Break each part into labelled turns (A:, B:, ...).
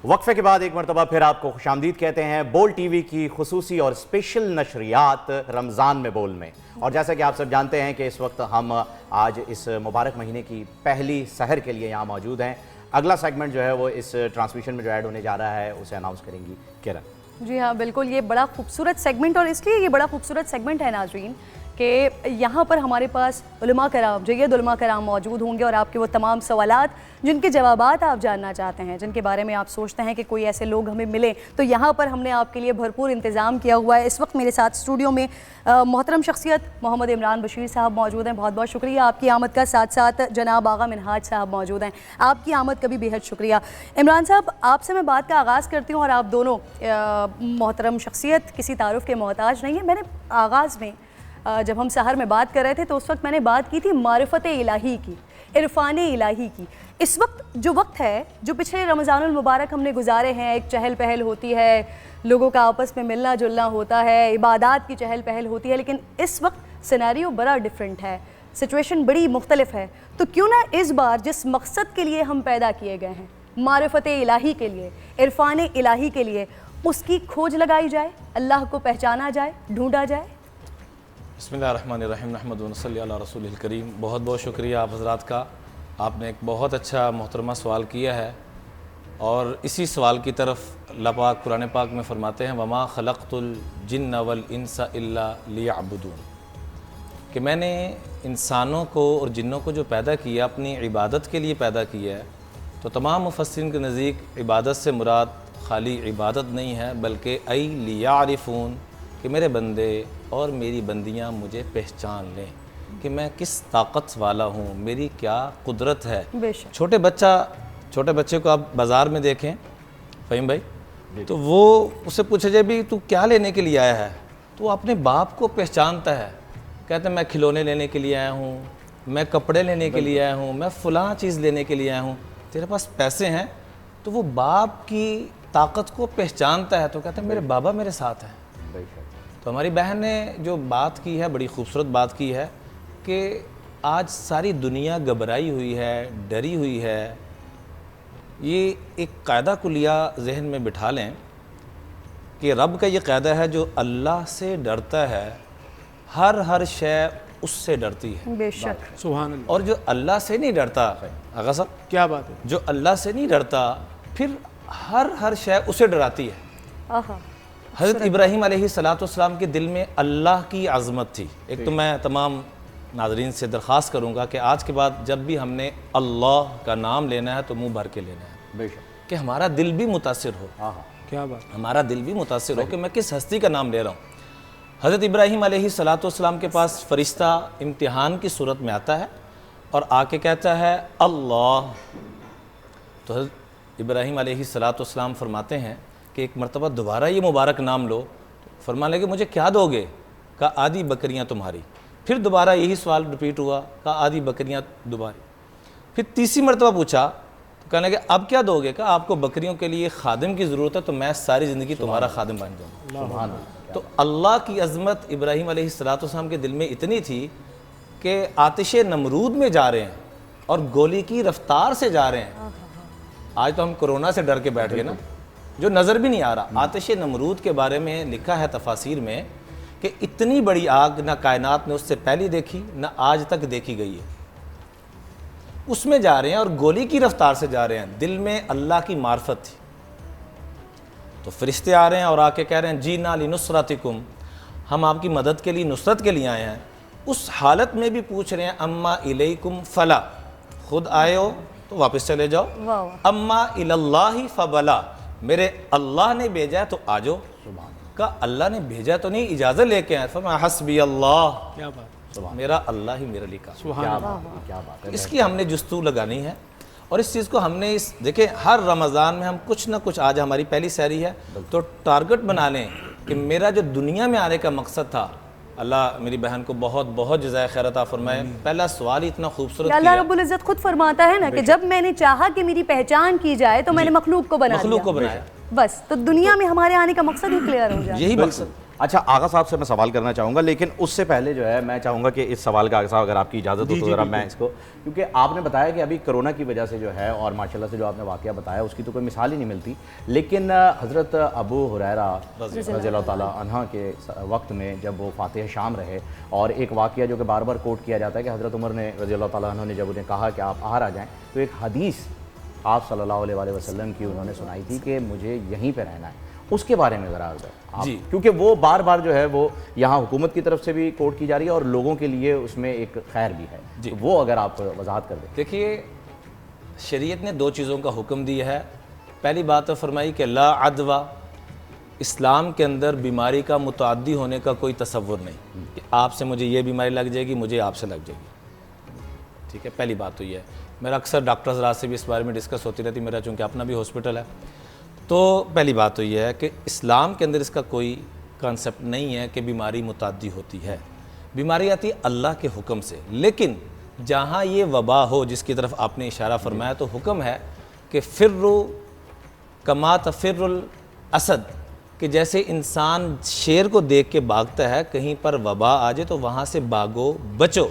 A: وقفے کے بعد ایک مرتبہ پھر آپ کو خوشامدید کہتے ہیں بول ٹی وی کی خصوصی اور اسپیشل نشریات رمضان میں بول میں. اور جیسا کہ آپ سب جانتے ہیں کہ اس وقت ہم آج اس مبارک مہینے کی پہلی سحر کے لیے یہاں موجود ہیں. اگلا سیگمنٹ جو ہے وہ اس ٹرانسمیشن میں جو ایڈ ہونے جا رہا ہے اسے اناؤنس کریں گی کرن.
B: جی ہاں بالکل، یہ بڑا خوبصورت سیگمنٹ، اور اس لیے یہ بڑا خوبصورت سیگمنٹ ہے ناظرین کہ یہاں پر ہمارے پاس علماء کرام، جید علماء کرام موجود ہوں گے، اور آپ کے وہ تمام سوالات جن کے جوابات آپ جاننا چاہتے ہیں، جن کے بارے میں آپ سوچتے ہیں کہ کوئی ایسے لوگ ہمیں ملیں، تو یہاں پر ہم نے آپ کے لیے بھرپور انتظام کیا ہوا ہے. اس وقت میرے ساتھ اسٹوڈیو میں محترم شخصیت محمد عمران بشیر صاحب موجود ہیں. بہت بہت شکریہ آپ کی آمد کا. ساتھ ساتھ جناب آغا منہاج صاحب موجود ہیں. آپ کی آمد کا بھی بے حد شکریہ. عمران صاحب، آپ سے میں بات کا آغاز کرتی ہوں، اور آپ دونوں محترم شخصیت کسی تعارف کے محتاج نہیں ہیں. میں نے آغاز میں جب ہم سحر میں بات کر رہے تھے تو اس وقت میں نے بات کی تھی معرفت الہی کی، عرفان الہی کی. اس وقت جو وقت ہے، جو پچھلے رمضان المبارک ہم نے گزارے ہیں، ایک چہل پہل ہوتی ہے، لوگوں کا آپس میں ملنا جلنا ہوتا ہے، عبادات کی چہل پہل ہوتی ہے، لیکن اس وقت سیناریو بڑا ڈیفرنٹ ہے، سچویشن بڑی مختلف ہے. تو کیوں نہ اس بار جس مقصد کے لیے ہم پیدا کیے گئے ہیں، معرفت الہی کے لیے، عرفان الہی کے لیے، اس کی کھوج لگائی جائے، اللہ کو پہچانا جائے، ڈھونڈا جائے.
C: بسم اللہ الرحمن الرحیم. نحمد و صلی علی رسول الکریم. بہت بہت شکریہ آپ حضرات کا. آپ نے ایک بہت اچھا محترمہ سوال کیا ہے، اور اسی سوال کی طرف اللہ پاک قرآن پاک میں فرماتے ہیں وما خلقت الجن والانس الا لیعبدون، کہ میں نے انسانوں کو اور جنوں کو جو پیدا کیا اپنی عبادت کے لیے پیدا کیا ہے. تو تمام مفسرین کے نزدیک عبادت سے مراد خالی عبادت نہیں ہے، بلکہ ای لیعرفون، کہ میرے بندے اور میری بندیاں مجھے پہچان لیں کہ میں کس طاقت والا ہوں، میری کیا قدرت ہے. چھوٹے بچے کو آپ بازار میں دیکھیں فہیم بھائی، تو وہ اسے پوچھا جائے بھی تو کیا لینے کے لیے آیا ہے، تو وہ اپنے باپ کو پہچانتا ہے. کہتے ہیں میں کھلونے لینے کے لیے آیا ہوں، میں کپڑے لینے کے لیے آیا ہوں، میں فلاں چیز لینے کے لیے آیا ہوں. تیرے پاس پیسے ہیں، تو وہ باپ کی طاقت کو پہچانتا ہے، تو کہتے ہیں میرے بابا میرے ساتھ ہیں. تو ہماری بہن نے جو بات کی ہے بڑی خوبصورت بات کی ہے کہ آج ساری دنیا گھبرائی ہوئی ہے، ڈری ہوئی ہے. یہ ایک قاعدہ کلیہ ذہن میں بٹھا لیں کہ رب کا یہ قاعدہ ہے جو اللہ سے ڈرتا ہے ہر شے اس سے ڈرتی ہے.
B: بے شک.
D: سبحان اللہ.
C: اور جو اللہ سے نہیں ڈرتا، آغا صاحب
D: کیا بات ہے،
C: جو اللہ سے نہیں ڈرتا پھر ہر شے اسے ڈراتی ہے. حضرت ابراہیم علیہ السلام کے دل میں اللہ کی عظمت تھی. ایک تو میں تمام ناظرین سے درخواست کروں گا کہ آج کے بعد جب بھی ہم نے اللہ کا نام لینا ہے تو منہ بھر کے لینا ہے،
A: بے شک،
C: کہ ہمارا دل بھی متاثر ہو.
D: کیا بات،
C: ہمارا دل بھی متاثر ہو کہ میں کس ہستی کا نام لے رہا ہوں. حضرت ابراہیم علیہ السلام کے پاس فرشتہ امتحان کی صورت میں آتا ہے اور آ کے کہتا ہے اللہ. تو حضرت ابراہیم علیہ السلام فرماتے ہیں کہ ایک مرتبہ دوبارہ یہ مبارک نام لو. فرمانے لگے مجھے کیا دو گے؟ کہا آدھی بکریاں تمہاری. پھر دوبارہ یہی سوال ریپیٹ ہوا، کہا آدھی بکریاں دوباری. پھر تیسری مرتبہ پوچھا تو کہنے لگے اب کیا دو گے؟ کہا آپ کو بکریوں کے لیے خادم کی ضرورت ہے، تو میں ساری زندگی تمہارا خادم بن جاؤں. تو اللہ کی عظمت ابراہیم علیہ السلام کے دل میں اتنی تھی کہ آتش نمرود میں جا رہے ہیں اور گولی کی رفتار سے جا رہے ہیں. آج تو ہم کورونا سے ڈر کے بیٹھ گئے نا، جو نظر بھی نہیں آ رہا. آتش نمرود کے بارے میں لکھا ہے تفاسیر میں کہ اتنی بڑی آگ نہ کائنات نے اس سے پہلی دیکھی نہ آج تک دیکھی گئی ہے. اس میں جا رہے ہیں اور گولی کی رفتار سے جا رہے ہیں. دل میں اللہ کی معرفت تھی. تو فرشتے آ رہے ہیں اور آ کے کہہ رہے ہیں جینا لنصرتکم، ہم آپ کی مدد کے لیے، نصرت کے لیے آئے ہیں. اس حالت میں بھی پوچھ رہے ہیں اما الیکم فلا، خود آئے ہو تو واپس چلے جاؤ. اما الاللہ فبلا، میرے اللہ نے بھیجا ہے تو آ جاؤ. کہا اللہ نے بھیجا تو نہیں، اجازت لے کے آئے. فرمایا حسبی اللہ،
D: کیا بات،
C: میرا اللہ ہی میرے لیے کافی.
D: سبحان اللہ.
A: کیا بات ہے.
C: اس کی ہم نے جستجو لگانی ہے، اور اس چیز کو ہم نے دیکھیں ہر رمضان میں ہم کچھ نہ کچھ، آج ہماری پہلی سحری ہے تو ٹارگٹ بنا لیں کہ میرا جو دنیا میں آنے کا مقصد تھا. اللہ میری بہن کو بہت بہت جزائے خیر عطا فرمائے. پہلا سوال ہی اتنا خوبصورت
B: اللہ رب العزت خود فرماتا ہے نا کہ جب میں نے چاہا کہ میری پہچان کی جائے تو میں نے مخلوق کو بنا دیا.
C: مخلوق کو بنایا.
B: بس تو دنیا میں ہمارے آنے کا مقصد ہی کلیئر ہو جائے.
C: یہی مقصد.
A: اچھا آغا صاحب سے میں سوال کرنا چاہوں گا، لیکن اس سے پہلے جو ہے میں چاہوں گا کہ اس سوال کا آغا صاحب اگر آپ کی اجازت ہو تو ذرا میں اس کو، کیونکہ آپ نے بتایا کہ ابھی کرونا کی وجہ سے جو ہے اور ماشاءاللہ سے جو آپ نے واقعہ بتایا اس کی تو کوئی مثال ہی نہیں ملتی، لیکن حضرت ابو ہریرہ رضی اللہ تعالیٰ عنہ کے وقت میں جب وہ فاتح شام رہے، اور ایک واقعہ جو کہ بار بار کوٹ کیا جاتا ہے کہ حضرت عمر نے رضی اللہ تعالیٰ عنہ نے جب انہیں کہا کہ آپ باہر آ جائیں تو ایک حدیث آپ صلی اللہ علیہ وآلہ وسلم کی انہوں نے سنائی تھی کہ مجھے یہیں پہ رہنا ہے، اس کے بارے میں ذرا
C: جی،
A: کیونکہ وہ بار بار جو ہے وہ یہاں حکومت کی طرف سے بھی کوٹ کی جا رہی ہے اور لوگوں کے لیے اس میں ایک خیر بھی ہے،
C: جی
A: وہ اگر آپ وضاحت کر دیں۔
C: دیکھیے شریعت نے 2 چیزوں کا حکم دیا ہے۔ پہلی بات تو فرمائی کہ لا عدوہ، اسلام کے اندر بیماری کا متعدی ہونے کا کوئی تصور نہیں کہ آپ سے مجھے یہ بیماری لگ جائے گی، مجھے آپ سے لگ جائے گی، ٹھیک ہے، پہلی بات تو یہ ہے۔ میرا اکثر ڈاکٹر حضرات سے بھی اس بارے میں ڈسکس ہوتی رہتی، میرا چونکہ اپنا بھی ہاسپٹل ہے، تو پہلی بات تو یہ ہے کہ اسلام کے اندر اس کا کوئی کانسیپٹ نہیں ہے کہ بیماری متعدی ہوتی ہے، بیماری آتی ہے اللہ کے حکم سے، لیکن جہاں یہ وبا ہو جس کی طرف آپ نے اشارہ فرمایا تو حکم ہے کہ فرو کما تفر الاسد، کہ جیسے انسان شیر کو دیکھ کے بھاگتا ہے، کہیں پر وبا آ جائے تو وہاں سے بھاگو بچو،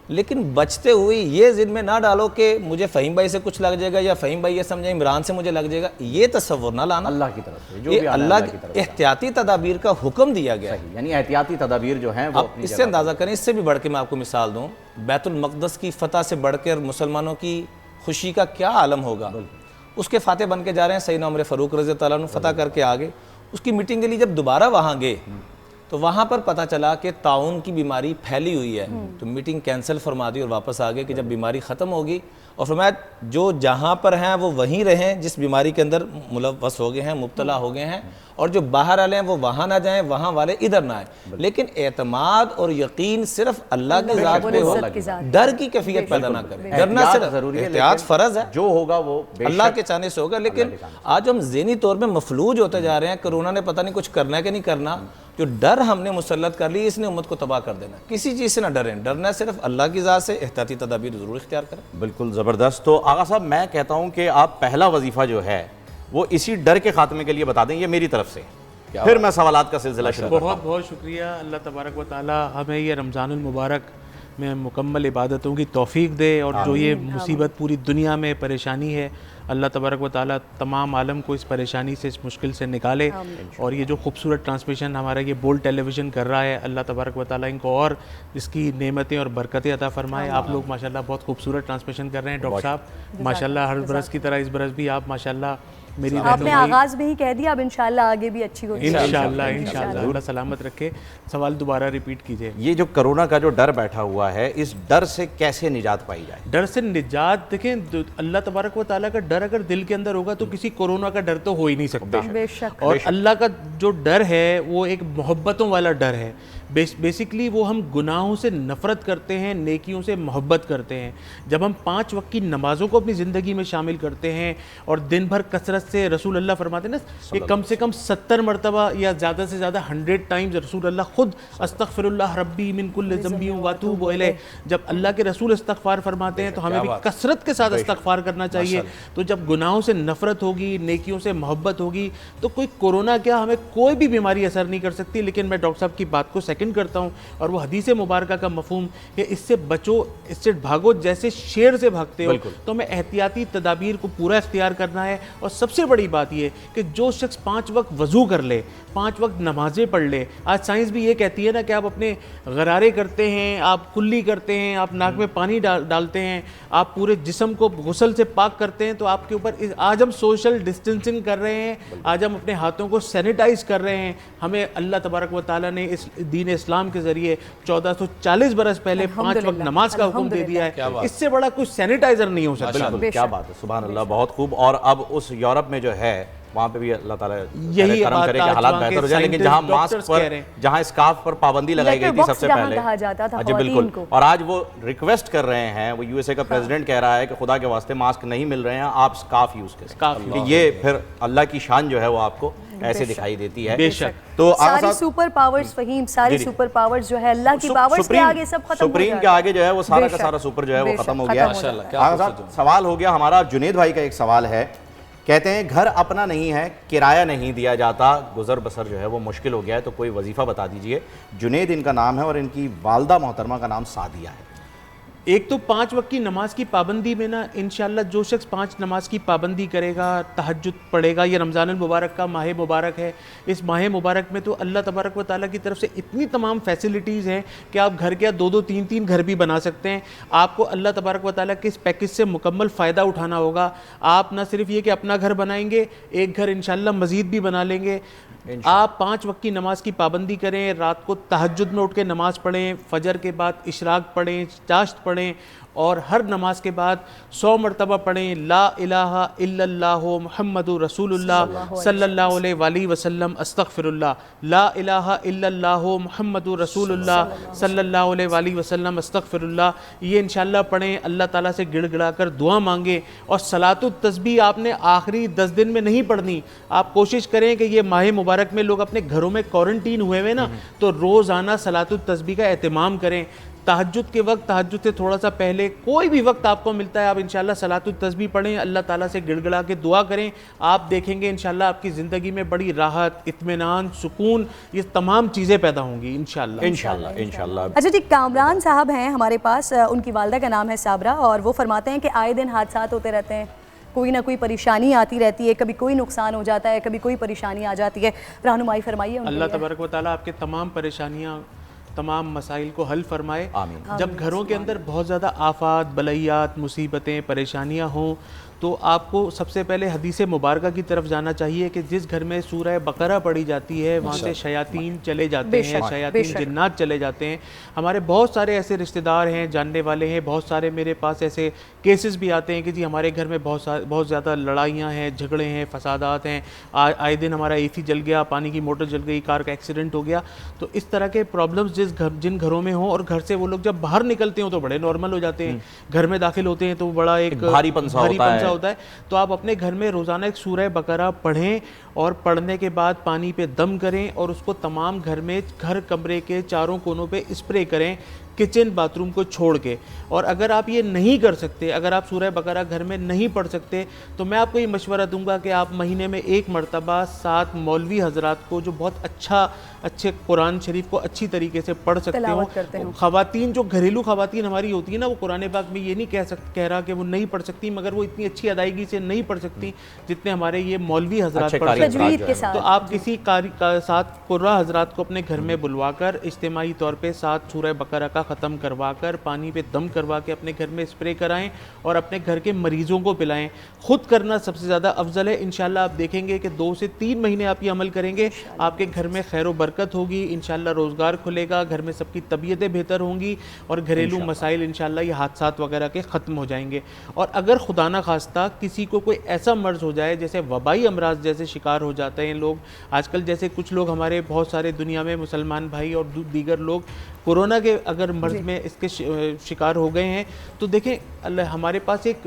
C: لیکن بچتے ہوئے یہ ذہن میں نہ ڈالو کہ مجھے فہیم بھائی سے کچھ لگ جائے گا یا فہیم بھائی یہ سمجھیں عمران سے مجھے لگ جائے گا، یہ تصور نہ لانا۔
A: اللہ کی طرف سے جو
C: یہ
A: بھی
C: اللہ کی احتیاطی تدابیر کا حکم دیا گیا ہے،
A: یعنی احتیاطی تدابیر جو ہیں وہ
C: آپ اس سے اندازہ کریں۔ اس سے بھی بڑھ کے میں آپ کو مثال دوں، بیت المقدس کی فتح سے بڑھ کر مسلمانوں کی خوشی کا کیا عالم ہوگا، اس کے فاتح بن کے جا رہے ہیں سیدنا عمر فاروق رضی اللہ عنہ، فتح کر کے آگے اس کی میٹنگ کے لیے جب دوبارہ وہاں گئے تو وہاں پر پتہ چلا کہ طاعون کی بیماری پھیلی ہوئی ہے، تو میٹنگ کینسل فرما دی اور واپس آ گئے کہ جب بیماری ختم ہوگی، اور فرمایا جو جہاں پر ہیں وہ وہیں رہیں جس بیماری کے اندر ملوث ہو گئے ہیں، مبتلا ہو گئے ہیں، اور جو باہر والے ہیں وہ وہاں نہ جائیں، وہاں والے ادھر نہ آئیں، لیکن اعتماد اور یقین صرف اللہ کی ذات پہ ہو، ڈر کی کیفیت پیدا نہ کریں، ڈرنا صرف ضروری ہے، احتیاط فرض ہے،
A: جو ہوگا وہ
C: اللہ کے چاہنے سے ہوگا، لیکن آج ہم ذہنی طور پہ مفلوج ہوتے جا رہے ہیں، کرونا نے پتہ نہیں کچھ کرنا ہے کہ نہیں کرنا، جو ڈر ہم نے مسلط کر لی اس نے امت کو تباہ کر دینا، کسی چیز سے نہ ڈریں، ڈرنا صرف اللہ کی ذات سے، احتیاطی تدابیر ضرور اختیار کریں۔
A: بالکل زبردست۔ تو آغا صاحب میں کہتا ہوں کہ آپ پہلا وظیفہ جو ہے وہ اسی ڈر کے خاتمے کے لیے بتا دیں، یہ میری طرف سے، پھر میں سوالات کا سلسلہ شروع کرتا ہوں۔
D: بہت بہت شکریہ، اللہ تبارک و تعالی ہمیں یہ رمضان المبارک میں مکمل عبادتوں کی توفیق دے، اور جو یہ مصیبت پوری دنیا میں پریشانی ہے اللہ تبارک و تعالی تمام عالم کو اس پریشانی سے، اس مشکل سے نکالے، اور یہ جو خوبصورت ٹرانسمیشن ہمارا یہ بولڈ ٹیلی ویژن کر رہا ہے اللہ تبارک و تعالی ان کو اور اس کی نعمتیں اور برکتیں عطا فرمائے۔ آپ لوگ ماشاءاللہ بہت خوبصورت ٹرانسمیشن کر رہے ہیں ڈاکٹر صاحب، ماشاءاللہ ہر برس کی طرح اس برس بھی آپ ماشاءاللہ میری
B: آپ نے آغاز میں ہی کہہ دیا، اب انشاءاللہ آگے بھی اچھی ہوگی
D: انشاءاللہ اللہ سلامت رکھے۔ سوال دوبارہ ریپیٹ کیجئے۔
A: یہ جو کرونا کا جو ڈر بیٹھا ہوا ہے، اس ڈر سے کیسے نجات پائی جائے؟
D: ڈر سے نجات دیکھیں، اللہ تبارک و تعالیٰ کا ڈر اگر دل کے اندر ہوگا تو کسی کورونا کا ڈر تو ہو ہی نہیں سکتا،
B: بے شک،
D: اور اللہ کا جو ڈر ہے وہ ایک محبتوں والا ڈر ہے۔ بیسیکلی وہ ہم گناہوں سے نفرت کرتے ہیں، نیکیوں سے محبت کرتے ہیں۔ جب ہم 5 وقت کی نمازوں کو اپنی زندگی میں شامل کرتے ہیں اور دن بھر کثرت سے، رسول اللہ فرماتے ہیں نا کہ کم سے کم 70 مرتبہ یا زیادہ سے زیادہ 100 ٹائمز رسول اللہ خود استغفر اللہ ربی من کل ذنب واتوب الیہ، جب اللہ کے رسول استغفار فرماتے ہیں تو ہمیں بھی کثرت کے ساتھ استغفار کرنا چاہیے۔ تو جب گناہوں سے نفرت ہوگی، نیکیوں سے محبت ہوگی، تو کوئی کورونا کیا ہمیں کوئی بھی بیماری اثر نہیں کر سکتی۔ لیکن میں ڈاکٹر صاحب کی بات کو سیکنڈ کرتا ہوں، اور وہ حدیث مبارکہ کا مفہوم کہ اس سے بچو، اس سے بھاگو جیسے شیر سے بھاگتے ہو، تو ہمیں احتیاطی تدابیر کو پورا اختیار کرنا ہے۔ اور سب سے بڑی بات یہ کہ جو شخص 5 وقت وضو کر لے، 5 وقت نمازیں پڑھ لے، آج سائنس بھی یہ کہتی ہے نا کہ آپ اپنے غرارے کرتے ہیں، آپ کلی کرتے ہیں، آپ ناک میں پانی ڈالتے ہیں، آپ پورے جسم کو غسل سے پاک کرتے ہیں، تو آپ کے اوپر آج ہم سوشل ڈسٹینسنگ کر رہے ہیں، آج ہم اپنے ہاتھوں کو سینیٹائز کر رہے ہیں۔ ہمیں اللہ تبارک و تعالیٰ نے اس دین اسلام کے ذریعے 1440 برس پہلے 5 وقت نماز کا حکم دے دیا ہے، اس سے بڑا کوئی سینیٹائزر نہیں ہو سکتا۔
A: بالکل، کیا بات ہے، سبحان اللہ، بہت خوب۔ اور اب اس یورپ میں جو ہے وہاں پہ بھی اللہ تعالیٰ
D: یہی
A: کرم کرے کہ حالات بہتر ہو جائیں، لیکن جہاں ماسک پر، جہاں اسکارف پر پابندی لگائی گئی تھی سب سے پہلے، جی بالکل، اور آج وہ ریکویسٹ کر رہے ہیں، وہ یو ایس اے کا پریزیڈنٹ کہہ رہا ہے کہ خدا کے واسطے ماسک نہیں مل رہے ہیں، آپ اسکارف یوز کریں۔ یہ پھر اللہ کی شان جو ہے وہ آپ کو ایسے دکھائی دیتی ہے۔
D: بے شک،
A: تو
B: ساری سپر پاورز فہیم، ساری سپر پاورز جو ہے اللہ کی پاورز کے آگے سب ختم ہو جائے،
A: سپریم کے آگے جو ہے وہ سارا کا سارا سپر جو ہے وہ ختم ہو گیا ہے۔ سوال ہو گیا ہمارا، جنید بھائی کا ایک سوال ہے کہتے ہیں گھر اپنا نہیں ہے، کرایہ نہیں دیا جاتا، گزر بسر جو ہے وہ مشکل ہو گیا ہے، تو کوئی وظیفہ بتا دیجئے۔ جنید ان کا نام ہے اور ان کی والدہ محترمہ کا نام سعدیہ ہے۔
D: ایک تو 5 وقت کی نماز کی پابندی میں نا انشاءاللہ جو شخص 5 نماز کی پابندی کرے گا، تہجد پڑھے گا، یہ رمضان المبارک کا ماہ مبارک ہے، اس ماہ مبارک میں تو اللہ تبارک و تعالیٰ کی طرف سے اتنی تمام فیسلٹیز ہیں کہ آپ گھر کے 2-2 3-3 گھر بھی بنا سکتے ہیں۔ آپ کو اللہ تبارک و تعالیٰ کے اس پیکج سے مکمل فائدہ اٹھانا ہوگا۔ آپ نہ صرف یہ کہ اپنا گھر بنائیں گے، ایک گھر انشاءاللہ مزید بھی بنا لیں گے۔ آپ 5 وقت کی نماز کی پابندی کریں، رات کو تہجد میں اٹھ کے نماز پڑھیں، فجر کے بعد اشراق پڑھیں، چاشت پڑھیں، اور ہر نماز کے بعد 100 مرتبہ پڑھیں لا الہ الا اللہ محمد رسول اللہ صلی اللہ علیہ وآلہ وسلم استغفر اللہ، لا الہ الا اللہ محمد رسول اللہ صلی اللہ علیہ وآلہ وسلم استغفر اللہ۔ یہ انشاءاللہ پڑھیں، اللہ تعالیٰ سے گڑ گڑا کر دعا مانگیں۔ اور صلاۃ التسبیح آپ نے آخری 10 دن میں نہیں پڑھنی، آپ کوشش کریں کہ یہ ماہ مبارک میں لوگ اپنے گھروں میں کوارنٹین ہوئے ہوئے نا، تو روزانہ صلاۃ التسبیح کا اہتمام کریں۔ تہجد کے وقت، تہجد سے تھوڑا سا پہلے کوئی بھی وقت آپ کو ملتا ہے، آپ انشاءاللہ صلاۃ التسبیح پڑھیں، اللہ تعالیٰ سے گڑ گڑا کے دعا کریں۔ آپ دیکھیں گے انشاءاللہ آپ کی زندگی میں بڑی راحت، اطمینان، سکون، یہ تمام چیزیں پیدا ہوں گی انشاءاللہ۔
A: انشاءاللہ۔
B: اچھا جی، کامران صاحب ہیں ہمارے پاس، ان کی والدہ کا نام ہے صابرہ، اور وہ فرماتے ہیں کہ آئے دن حادثات ہوتے رہتے ہیں، کوئی نہ کوئی پریشانی آتی رہتی ہے، کبھی کوئی نقصان ہو جاتا ہے، کبھی کوئی پریشانی آ جاتی ہے، رہنمائی فرمائیے ان کے
D: اللہ
B: لیے۔
D: تبارک و تعالیٰ آپ کے تمام پریشانیاں، تمام مسائل کو حل فرمائے۔
A: آمین۔
D: جب گھروں کے اندر بہت زیادہ آفات، بلیات، مصیبتیں، پریشانیاں ہوں تو آپ کو سب سے پہلے حدیث مبارکہ کی طرف جانا چاہیے کہ جس گھر میں سورہ بقرہ پڑھی جاتی ہے وہاں سے شیاطین چلے جاتے ہیں، شیاطین جنات چلے جاتے ہیں۔ ہمارے بہت سارے ایسے رشتہ دار ہیں، جاننے والے ہیں، بہت سارے میرے پاس ایسے کیسز بھی آتے ہیں کہ جی ہمارے گھر میں بہت زیادہ لڑائیاں ہیں، جھگڑے ہیں، فسادات ہیں، آئے دن ہمارا اے سی جل گیا، پانی کی موٹر جل گئی، کار کا ایکسیڈنٹ ہو گیا۔ تو اس طرح کے پرابلمز جن گھروں میں ہوں، اور گھر سے وہ لوگ جب باہر نکلتے ہوں تو بڑے نارمل ہو جاتے ہیں، گھر میں داخل ہوتے ہیں تو بڑا ایک
A: بھاری پنسا
D: ہوتا ہے۔ تو آپ اپنے گھر میں روزانہ ایک سورہ بقرہ پڑھیں، اور پڑھنے کے بعد پانی پہ دم کریں، اور اس کو تمام گھر میں، گھر کمرے کے چاروں کونوں پہ اسپرے کریں، کچن باتھ روم کو چھوڑ کے۔ اور اگر آپ یہ نہیں کر سکتے، اگر آپ سورہ بقرہ گھر میں نہیں پڑھ سکتے، تو میں آپ کو یہ مشورہ دوں گا کہ آپ مہینے میں 1 مرتبہ 7 مولوی حضرات کو جو بہت اچھے قرآن شریف کو اچھی طریقے سے پڑھ سکتے ہوں۔ خواتین جو گھریلو خواتین ہماری ہوتی ہیں نا، وہ قرآن پاک میں یہ نہیں کہہ رہا کہ وہ نہیں پڑھ سکتی، مگر وہ اتنی اچھی ادائیگی سے نہیں پڑھ سکتی جتنے ہمارے یہ مولوی حضرات پڑھ سکتے ہیں۔ تو آپ کسی 7 قرآن حضرات کو اپنے گھر میں بلوا کر اجتماعی طور پہ 7 سورہ بقرہ کا ختم کروا کر، پانی پہ دم کروا کے اپنے گھر میں اسپرے کرائیں، اور اپنے گھر کے مریضوں کو پلائیں۔ خود کرنا سب سے زیادہ افضل ہے۔ انشاءاللہ آپ دیکھیں گے کہ 2 سے 3 مہینے آپ یہ عمل کریں گے، آپ کے گھر میں خیر و برکت ہوگی، انشاءاللہ روزگار کھلے گا، گھر میں سب کی طبیعتیں بہتر ہوں گی، اور گھریلو مسائل انشاءاللہ یہ حادثات وغیرہ کے ختم ہو جائیں گے۔ اور اگر خدا نہ خواستہ کسی کو کوئی ایسا مرض ہو جائے، جیسے وبائی امراض جیسے شکار ہو جاتے ہیں لوگ آج کل، جیسے کچھ لوگ ہمارے بہت سارے دنیا میں مسلمان بھائی اور دیگر لوگ کورونا کے اگر مرض میں اس کے شکار ہو گئے ہیں، تو دیکھیں ہمارے پاس ایک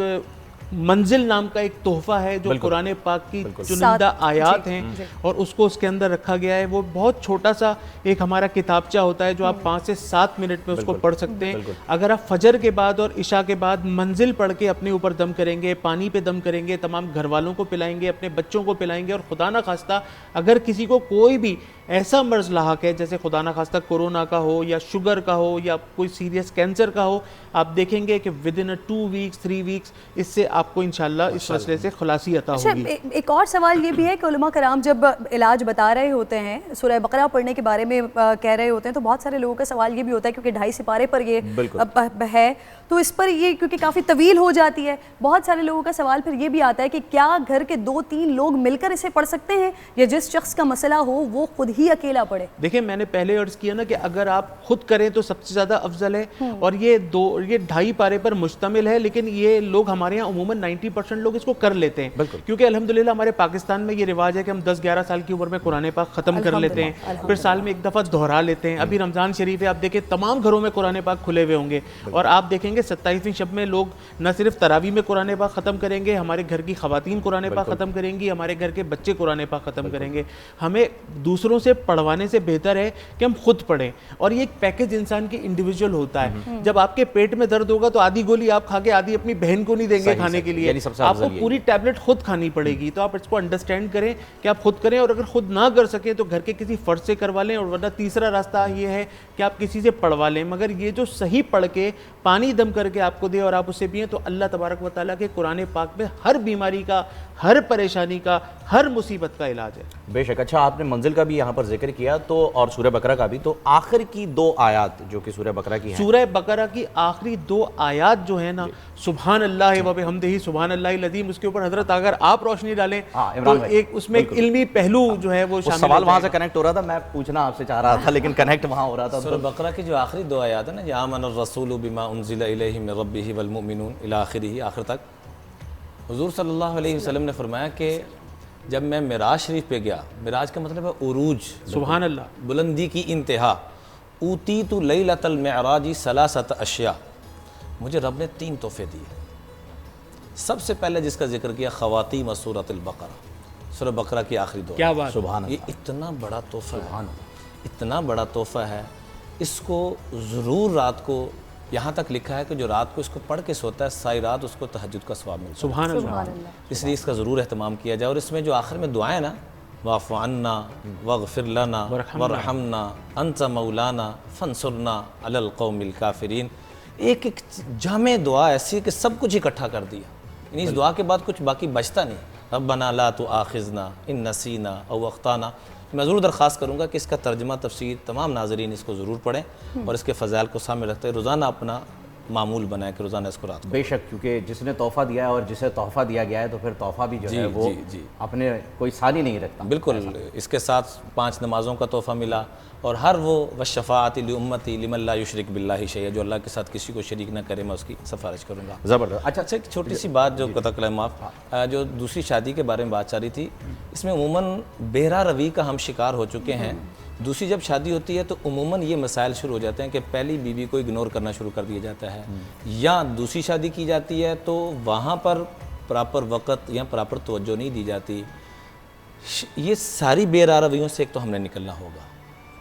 D: منزل نام کا ایک تحفہ ہے جو قرآن پاک کی چنندہ آیات ہیں، اور اس کو اس کے اندر رکھا گیا ہے۔ وہ بہت چھوٹا سا ایک ہمارا کتابچہ ہوتا ہے جو آپ 5 سے 7 منٹ میں اس کو پڑھ سکتے ہیں۔ اگر آپ فجر کے بعد اور عشاء کے بعد منزل پڑھ کے اپنے اوپر دم کریں گے، پانی پہ دم کریں گے، تمام گھر والوں کو پلائیں گے، اپنے بچوں کو پلائیں گے، اور خدا نہ خواستہ اگر کسی کو کوئی بھی ایسا مرض لاحق ہے، جیسے خدا نہ خواستہ کورونا کا ہو، یا شوگر کا ہو، یا کوئی سیریس کینسر کا ہو، آپ دیکھیں گے کہ ودن 2 ویکس 3 ویکس اس سے آپ کو انشاءاللہ اس مسئلے سے خلاصی عطا ہوگی۔
B: ایک اور سوال یہ بھی ہے کہ علماء کرام جب علاج بتا رہے ہوتے ہیں، سورہ بقرہ پڑھنے کے بارے میں کہہ رہے ہوتے ہیں، تو بہت سارے لوگوں کا سوال یہ بھی ہوتا ہے، کیونکہ 2.5 سپارے پر یہ ہے، تو اس پر یہ کیونکہ کافی طویل ہو جاتی ہے، بہت سارے لوگوں کا سوال پھر یہ بھی آتا ہے کہ کیا گھر کے 2-3 لوگ مل کر اسے پڑھ سکتے ہیں، یا جس شخص کا مسئلہ ہو وہ خود ہی اکیلا پڑھے؟
D: دیکھیں میں نے پہلے عرض کیا نا کہ اگر آپ خود کریں تو سب سے زیادہ افضل ہے، اور یہ 2.5 پارے پر مشتمل ہے، لیکن یہ لوگ ہمارے یہاں عموماً 90% لوگ اس کو کر لیتے ہیں، کیونکہ الحمدللہ ہمارے پاکستان میں یہ رواج ہے کہ ہم 10-11 سال کی عمر میں قرآن پاک ختم کر لیتے ہیں، پھر سال میں ایک دفعہ دہرا لیتے ہیں۔ ابھی رمضان شریف ہے، آپ دیکھیں تمام گھروں میں قرآن پاک کھلے ہوئے ہوں گے، اور آپ دیکھیں گے گے 27ویں شب میں لوگ نہ صرف تراویح میں قرآن پاک ختم کریں گے، ہمارے گھر کی خواتین قرآن پاک ختم کریں گی، ہمارے گھر کے بچے قرآن پاک ختم کریں گے. ہمیں دوسروں سے پڑھوانے سے بہتر ہے کہ ہم خود پڑھیں. اور یہ ایک پیکج انسان کے انڈیویجول ہوتا ہے. جب آپ کے پیٹ میں درد ہوگا تو آدھی گولی آپ کھا کے آدھی اپنی بہن کو نہیں دیں گے کھانے کے لیے، آپ کو پوری ٹیبلٹ خود کھانی پڑے گی. تو آپ اس کو انڈرسٹینڈ کریں کہ آپ خود کریں، اور اگر خود نہ کر سکیں تو گھر کے کسی فرد سے کروا لیں، اور ورنہ تیسرا راستہ یہ ہے کہ آپ کسی سے پڑھوا لیں. مگر یہ جو صحیح پڑھ کے پانی دم کر کے آپ کو دے اور آپ اسے پئیں، تو اللہ تبارک و تعالیٰ کے قرآن پاک میں ہر بیماری کا، ہر پریشانی کا، ہر مصیبت کا علاج ہے.
A: بے شک. اچھا، آپ نے منزل کا بھی یہاں پر ذکر کیا تو اور سورہ بقرہ کا بھی، تو آخر کی 2 آیات جو کہ سورہ بقرہ کی ہیں،
D: سورہ بقرہ کی آخری 2 آیات جو ہیں نا، سبحان اللہ و بحمدہ سبحان اللہ العظیم، اس کے اوپر حضرت اگر آپ روشنی ڈالیں تو ایک اس میں ایک علمی پہلو جو ہے وہ شامل.
A: سوال وہاں سے کنیکٹ ہو رہا تھا، میں پوچھنا آپ سے چاہ رہا تھا لیکن کنیکٹ وہاں ہو رہا تھا.
C: سورہ بقرہ کی جو آخری 2 آیات ہیں نا، یا آمن الرسول بما انزل الیہ من ربہ والمؤمنون الی آخرہ، آخر تک حضور صلی اللہ علیہ وسلم نے فرمایا کہ جب میں معراج شریف پہ گیا، معراج کا مطلب ہے عروج،
D: سبحان اللہ،
C: بلندی کی انتہا. اوتیت لیلۃ المعراج 3 اشیاء، مجھے رب نے 3 تحفے دیے. سب سے پہلے جس کا ذکر کیا خواتیم سورۃ البقرہ، سورہ بقرہ کی آخری 2.
D: کیا بات.
A: سبحان اللہ.
C: یہ اتنا بڑا تحفہ ہے، اتنا بڑا تحفہ ہے. اس کو ضرور رات کو، یہاں تک لکھا ہے کہ جو رات کو اس کو پڑھ کے سوتا ہے ساری رات اس کو تہجد کا ثواب ملتا ہے.
D: سبحان اللہ.
B: سبحان اللہ.
C: اس لیے اس کا ضرور اہتمام کیا جائے. اور اس میں جو آخر میں دعائیں نا، واعف عنا واغفر لنا وارحمنا انت مولانا فانصرنا علی القوم الکافرین، ایک ایک جامع دعا ایسی کہ سب کچھ اکٹھا کر دیا. یعنی اس دعا کے بعد کچھ باقی بچتا نہیں. ربنا لا تؤاخذنا ان نسینا او اخطانا. میں ضرور درخواست کروں گا کہ اس کا ترجمہ تفسیر تمام ناظرین اس کو ضرور پڑھیں اور اس کے فضائل کو سامنے رکھتے ہیں روزانہ اپنا معمول بنائیں کہ روزانہ اس کو رات کو.
A: بے شک، کیونکہ جس نے تحفہ دیا ہے اور جسے تحفہ دیا گیا ہے تو پھر تحفہ بھی جو ہے وہ اپنے کوئی ثانی نہیں رکھتا.
C: بالکل. اس کے ساتھ 5 نمازوں کا تحفہ ملا، اور ہر وہ والشفاعۃ لامتی لمن لا یشرک باللہ شیئا، جو اللہ کے ساتھ کسی کو شریک نہ کرے، میں اس کی سفارش کروں گا.
A: زبردست.
C: اچھا ایک چھوٹی سی بات جو قطع کلام معاف، جو دوسری شادی کے بارے میں بات چل رہی تھی، اس میں عموماً بہرا روی کا ہم شکار ہو چکے ہیں. دوسری جب شادی ہوتی ہے تو عموماً یہ مسائل شروع ہو جاتے ہیں کہ پہلی بیوی کو اگنور کرنا شروع کر دیا جاتا ہے، یا دوسری شادی کی جاتی ہے تو وہاں پر پراپر وقت یا پراپر توجہ نہیں دی جاتی. یہ ساری بہرا رویوں سے ایک تو ہم نے نکلنا ہوگا،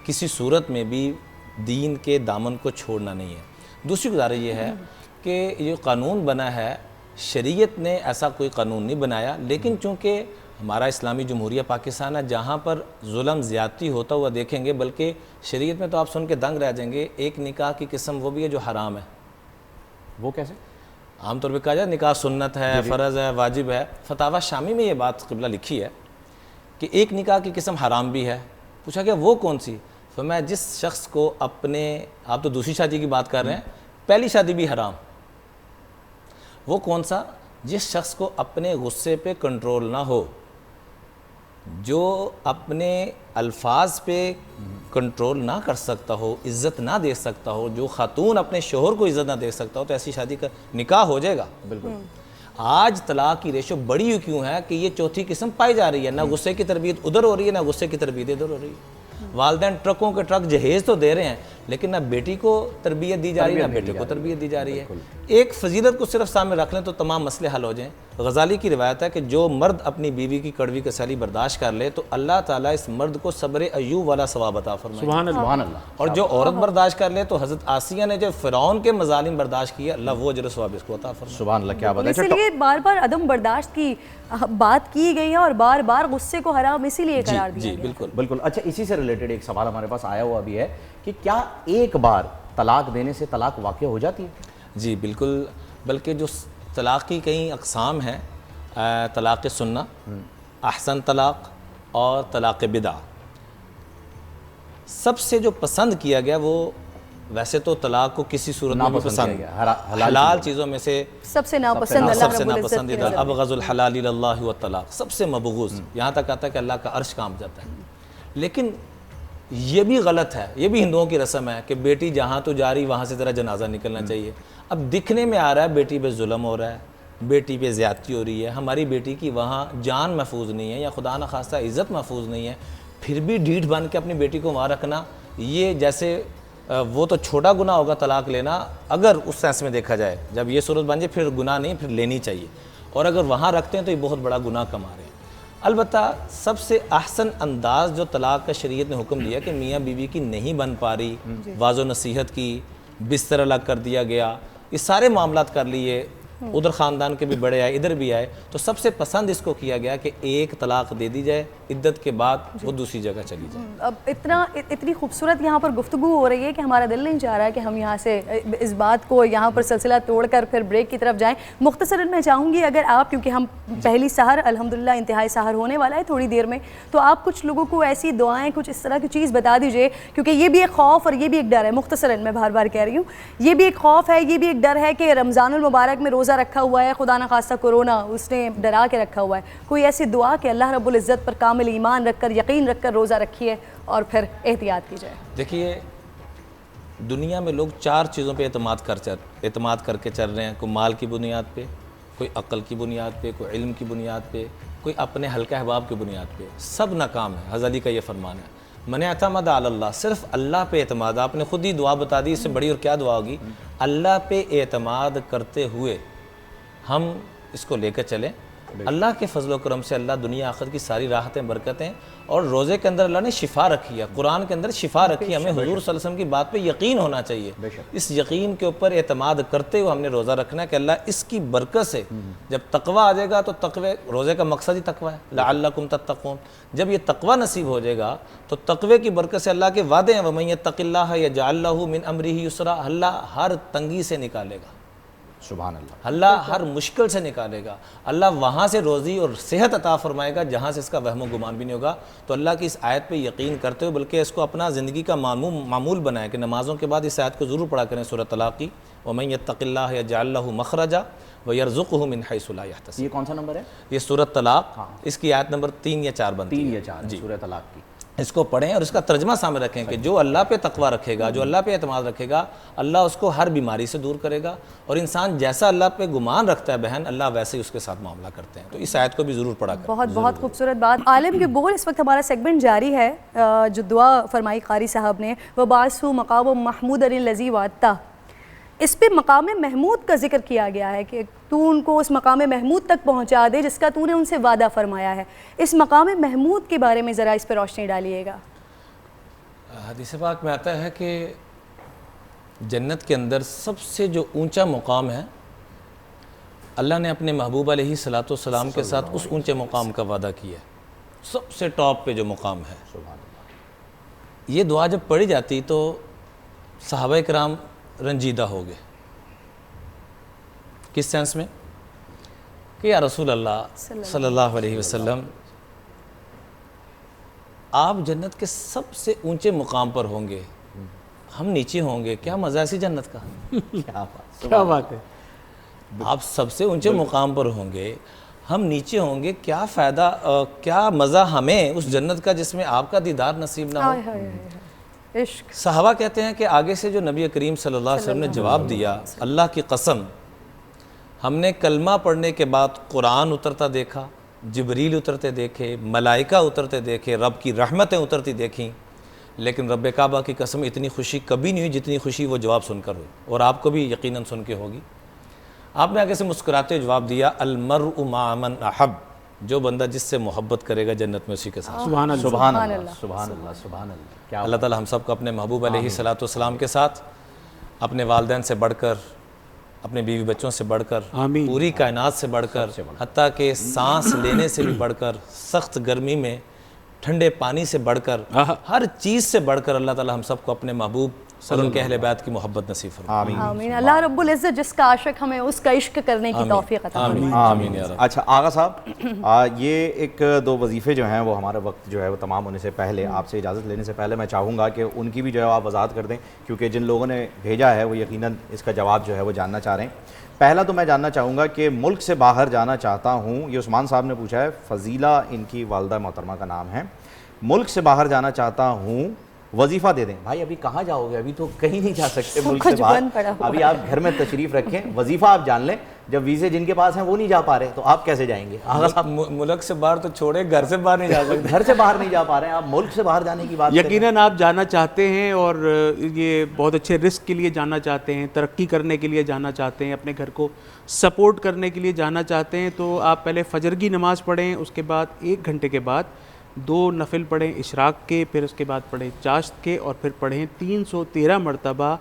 C: کسی صورت میں بھی دین کے دامن کو چھوڑنا نہیں ہے. دوسری گزارش یہ ہے کہ یہ قانون بنا ہے، شریعت نے ایسا کوئی قانون نہیں بنایا، لیکن چونکہ ہمارا اسلامی جمہوریہ پاکستان ہے جہاں پر ظلم زیادتی ہوتا ہوا دیکھیں گے، بلکہ شریعت میں تو آپ سن کے دنگ رہ جائیں گے. ایک نکاح کی قسم وہ بھی ہے جو حرام ہے.
A: وہ کیسے؟
C: عام طور پہ کہا جائے نکاح سنت ہے، فرض ہے، واجب ہے. فتاوی شامی میں یہ بات قبلہ لکھی ہے کہ ایک نکاح کی قسم حرام بھی ہے. پوچھا کہ وہ کون سی؟ فرمایا جس شخص کو اپنے، آپ تو دوسری شادی کی بات کر رہے ہیں، پہلی شادی بھی حرام. وہ کون سا؟ جس شخص کو اپنے غصے پہ کنٹرول نہ ہو، جو اپنے الفاظ پہ کنٹرول نہ کر سکتا ہو، عزت نہ دے سکتا ہو، جو خاتون اپنے شوہر کو عزت نہ دے سکتا ہو، تو ایسی شادی کا نکاح ہو جائے گا. بالکل. آج طلاق کی ریشو بڑی ہوئی کیوں ہے کہ یہ چوتھی قسم پائی جا رہی ہے. نہ غصے کی تربیت ادھر ہو رہی ہے، نہ غصے کی تربیت ادھر ہو رہی ہے. والدین ٹرکوں کے ٹرک جہیز تو دے رہے ہیں، لیکن نہ بیٹی کو تربیت دی جا رہی ہے، نہ بیٹے کو تربیت دی جا رہی ہے. ایک فضیلت کو صرف سامنے رکھ لیں تو تمام مسئلے حل ہو جائیں. غزالی کی روایت ہے کہ جو مرد اپنی بیوی کی کڑوی کسالی برداشت کر لے تو اللہ تعالیٰ اس مرد کو صبر ایوب والا ثواب عطا فرمائے.
D: سبحان اللہ.
A: سبحان اللہ.
C: اور جو عورت برداشت کر لے تو حضرت آسیہ نے جو فرعون کے مظالم برداشت کیا، اللہ وہ اجر و ثواب اس کو عطا فرمائے.
A: سبحان اللہ. کیا بات ہے.
B: اس لیے بار بار عدم برداشت کی بات کی گئی ہے اور بار بار غصے کو حرام اسی لیے قرار دیا
C: جی
B: گیا.
C: بالکل
A: بالکل. اچھا، اسی سے ریلیٹڈ ایک سوال ہمارے پاس آیا ہوا بھی ہے کہ کیا ایک بار طلاق دینے سے طلاق واقع ہو جاتی ہے؟
C: جی بالکل. بلکہ جو طلاق کی کئی اقسام ہیں، طلاق سنہ، احسن طلاق اور طلاق بدع. سب سے جو پسند کیا گیا وہ، ویسے تو طلاق کو کسی صورت میں بھی پسند، حلال چیزوں میں سے
B: سب سے ناپسند،
C: سب سے ناپسندیدہ، ابغض الحلال الی اللہ والطلاق، سب سے مبغوض. یہاں تک آتا ہے کہ اللہ کا عرش کانپ جاتا ہے. لیکن یہ بھی غلط ہے، یہ بھی ہندوؤں کی رسم ہے کہ بیٹی جہاں تو جا رہی وہاں سے ذرا جنازہ نکلنا چاہیے. اب دکھنے میں آ رہا ہے بیٹی پہ ظلم ہو رہا ہے، بیٹی پہ زیادتی ہو رہی ہے، ہماری بیٹی کی وہاں جان محفوظ نہیں ہے یا خدا نخواستہ عزت محفوظ نہیں ہے، پھر بھی ڈھیٹ بن کے اپنی بیٹی کو وہاں رکھنا، یہ جیسے وہ تو چھوٹا گناہ ہوگا طلاق لینا اگر اس سینس میں دیکھا جائے، جب یہ صورت بن جائے پھر گناہ نہیں، پھر لینی چاہیے، اور اگر وہاں رکھتے ہیں تو یہ بہت بڑا گناہ کما رہے ہیں۔ البتہ سب سے احسن انداز جو طلاق کا شریعت نے حکم دیا کہ میاں بیوی کی نہیں بن پا رہی، واض و نصیحت کی، بستر الگ کر دیا گیا، یہ سارے معاملات کر لیے، ادھر خاندان کے بھی بڑے آئے ادھر بھی آئے، تو سب سے پسند اس کو کیا گیا کہ ایک طلاق دے دی جائے، عدت کے بعد وہ دوسری جگہ چلی جائے۔
B: اب اتنی خوبصورت یہاں پر گفتگو ہو رہی ہے کہ ہمارا دل نہیں چاہ رہا ہے کہ ہم یہاں سے اس بات کو یہاں پر سلسلہ توڑ کر پھر بریک کی طرف جائیں۔ مختصراً میں چاہوں گی اگر آپ، کیونکہ ہم پہلی سحر الحمدللہ انتہائی سحر ہونے والا ہے تھوڑی دیر میں، تو آپ کچھ لوگوں کو ایسی دعائیں، کچھ اس طرح کی چیز بتا دیجئے، کیونکہ یہ بھی ایک خوف اور یہ بھی ایک ڈر ہے۔ مختصراً میں بار بار کہہ رہی ہوں، یہ بھی ایک خوف ہے، یہ بھی ایک ڈر ہے کہ رمضان المبارک میں روزہ رکھا ہوا ہے، خدا نخواستہ کورونا اس نے ڈرا کے رکھا ہوا ہے، کوئی ایسی دعا کہ اللہ رب العزت پر کامل ایمان رکھ کر، یقین رکھ کر روزہ رکھیے اور پھر احتیاط کی جائے۔
C: دیکھیے دنیا میں لوگ 4 چیزوں پہ اعتماد کر کے چل رہے ہیں، کوئی مال کی بنیاد پہ، کوئی عقل کی بنیاد پہ، کوئی علم کی بنیاد پہ، کوئی اپنے حلقہ احباب کی بنیاد پہ، سب ناکام ہے۔ حضرت علی کا یہ فرمان ہے، من اعتمد علی اللہ، صرف اللہ پہ اعتماد۔ آپ نے خود ہی دعا بتا دی، اس سے بڑی اور کیا دعا ہوگی؟ اللہ پہ اعتماد کرتے ہوئے ہم اس کو لے کر چلیں، اللہ کے فضل و کرم سے اللہ دنیا آخرت کی ساری راحتیں، برکتیں، اور روزے کے اندر اللہ نے شفا رکھی ہے، قرآن کے اندر شفا رکھی ہے۔ ہمیں حضور صلی اللہ علیہ وسلم کی بات پہ یقین ہونا چاہیے، اس یقین کے اوپر اعتماد کرتے ہوئے ہم نے روزہ رکھنا ہے کہ اللہ اس کی برکت سے جب تقوی آ جائے گا، تو تقوی، روزے کا مقصد ہی تقوی ہے، لعلکم تتقون، جب یہ تقوی نصیب ہو جائے گا تو تقوی کی برکت سے اللہ کے وعدے ہیں، وَمَن يَتَّقِ اللَّهَ يَجْعَل لَّهُ مِنْ أَمْرِهِ يُسْرًا، اللہ ہر تنگی سے نکالے گا،
A: سبحان اللہ،
C: اللہ ہر مشکل سے نکالے گا، اللہ وہاں سے روزی اور صحت عطا فرمائے گا جہاں سے اس کا وہم و گمان بھی نہیں ہوگا۔ تو اللہ کی اس آیت پہ یقین کرتے ہوئے، بلکہ اس کو اپنا زندگی کا معمول بنائے کہ نمازوں کے بعد اس آیت کو ضرور پڑھا کریں، سورۃ طلاق کی، وَمَن يَتَّقِ اللَّهَ يَجْعَل لَّهُ مَخْرَجًا وَيَرْزُقْهُ مِنْ حَيْثُ لَا يَحْتَسِبُ۔
A: یہ کون سا نمبر ہے؟
C: یہ سورۃ طلاق، اس کی آیت نمبر 3 یا 4 بنتی ہے،
A: 3 یا 4 سورۃ طلاق کی۔
C: اس کو پڑھیں اور اس کا ترجمہ سامنے رکھیں کہ جو اللہ پہ تقوی رکھے گا، جو اللہ پہ اعتماد رکھے گا، اللہ اس کو ہر بیماری سے دور کرے گا، اور انسان جیسا اللہ پہ گمان رکھتا ہے بہن، اللہ ویسے ہی اس کے ساتھ معاملہ کرتے ہیں۔ تو اس آیت کو بھی ضرور پڑھا کریں۔
B: بہت بہت خوبصورت بات۔ عالم کے بول، اس وقت ہمارا سیگمنٹ جاری ہے، جو دعا فرمائی قاری صاحب نے، وَبَعَثْهُ مَقَامًا مَحْمُودًا الَّذِي وَعَدتَّهُ، اس پہ مقام محمود کا ذکر کیا گیا ہے کہ تو ان کو اس مقام محمود تک پہنچا دے جس کا تو نے ان سے وعدہ فرمایا ہے۔ اس مقام محمود کے بارے میں ذرا اس پہ روشنی ڈالیے گا۔
C: حدیث پاک میں آتا ہے کہ جنت کے اندر سب سے جو اونچا مقام ہے، اللہ نے اپنے محبوب علیہ الصلوۃ والسلام کے ساتھ اس اونچے مقام کا وعدہ کیا ہے، سب سے ٹاپ پہ جو مقام ہے۔ یہ دعا جب پڑھی جاتی تو صحابہ کرام رنجیدہ ہو گئے۔ کس سینس میں؟ کہ یا رسول اللہ صلی اللہ علیہ وسلم، آپ جنت کے سب سے اونچے مقام پر ہوں گے، ہم نیچے ہوں گے، کیا مزہ ایسی جنت کا؟
D: کیا بات ہے،
C: آپ سب سے اونچے مقام پر ہوں گے، ہم نیچے ہوں گے، کیا فائدہ، کیا مزہ ہمیں اس جنت کا جس میں آپ کا دیدار نصیب نہ ہو۔
B: عشق۔
C: صحابہ کہتے ہیں کہ آگے سے جو نبی کریم صلی اللہ علیہ وسلم نے جواب دیا، اللہ کی قسم، ہم نے کلمہ پڑھنے کے بعد قرآن اترتا دیکھا، جبریل اترتے دیکھے، ملائکہ اترتے دیکھے، رب کی رحمتیں اترتی دیکھیں، لیکن رب کعبہ کی قسم اتنی خوشی کبھی نہیں ہوئی جتنی خوشی وہ جواب سن کر ہوئی، اور آپ کو بھی یقیناً سن کے ہوگی۔ آپ نے آگے سے مسکراتے ہوئے جواب دیا، المرء مع من احب، جو بندہ جس سے محبت کرے گا جنت میں اسی کے ساتھ۔
D: سبحان اللہ،
A: سبحان اللہ، سبحان اللہ، سبحان اللہ، کیا
C: اللہ تعالی ہم سب کو اپنے محبوب علیہ الصلوۃ والسلام کے ساتھ، اپنے والدین سے بڑھ کر، اپنے بیوی بچوں سے بڑھ کر،
D: آمین،
C: پوری کائنات سے بڑھ کر، حتیٰ کہ سانس لینے سے بھی بڑھ کر، سخت گرمی میں ٹھنڈے پانی سے بڑھ کر، ہر چیز سے بڑھ کر اللہ تعالی ہم سب کو اپنے محبوب اور ان کے اہل بیت کی محبت نصیب فرمائے۔
B: آمین۔ اللہ رب العزت جس کا عاشق ہمیں اس کا عشق کرنے کی توفیق عطا فرمائے۔
C: آمین یا رب۔
A: اچھا آغا صاحب، یہ ایک دو وظیفے جو ہیں وہ ہمارا وقت جو ہے وہ تمام ہونے سے پہلے، آپ سے اجازت لینے سے پہلے میں چاہوں گا کہ ان کی بھی جو ہے آپ وضاحت کر دیں، کیونکہ جن لوگوں نے بھیجا ہے وہ یقیناً اس کا جواب جو ہے وہ جاننا چاہ رہے ہیں۔ پہلا تو میں جاننا چاہوں گا کہ ملک سے باہر جانا چاہتا ہوں، یہ عثمان صاحب نے پوچھا ہے، فضیلہ ان کی والدہ محترمہ کا نام ہے، ملک سے باہر جانا چاہتا ہوں، وظیفہ دے دیں۔ بھائی ابھی کہاں جاؤ گے؟ ابھی تو کہیں نہیں جا سکتے ملک سے باہر، ابھی آپ گھر میں تشریف رکھیں، وظیفہ آپ جان لیں، جب ویزے جن کے پاس ہیں وہ نہیں جا پا رہے تو آپ کیسے جائیں گے؟ آغا صاحب
C: ملک سے باہر تو چھوڑے، گھر سے باہر نہیں جا سکتے.
A: گھر سے باہر نہیں جا پا رہے ہیں، آپ ملک سے باہر جانے کی بات کریں.
D: یقیناً آپ جانا چاہتے ہیں اور یہ بہت اچھے رزق کے لیے جانا چاہتے ہیں، ترقی کرنے کے لیے جانا چاہتے ہیں، اپنے گھر کو سپورٹ کرنے کے لیے جانا چاہتے ہیں، تو آپ پہلے فجر کی نماز پڑھیں، اس کے بعد 1 گھنٹے کے بعد 2 نفل پڑھیں اشراق کے، پھر اس کے بعد پڑھیں چاشت کے، اور پھر پڑھیں 313 مرتبہ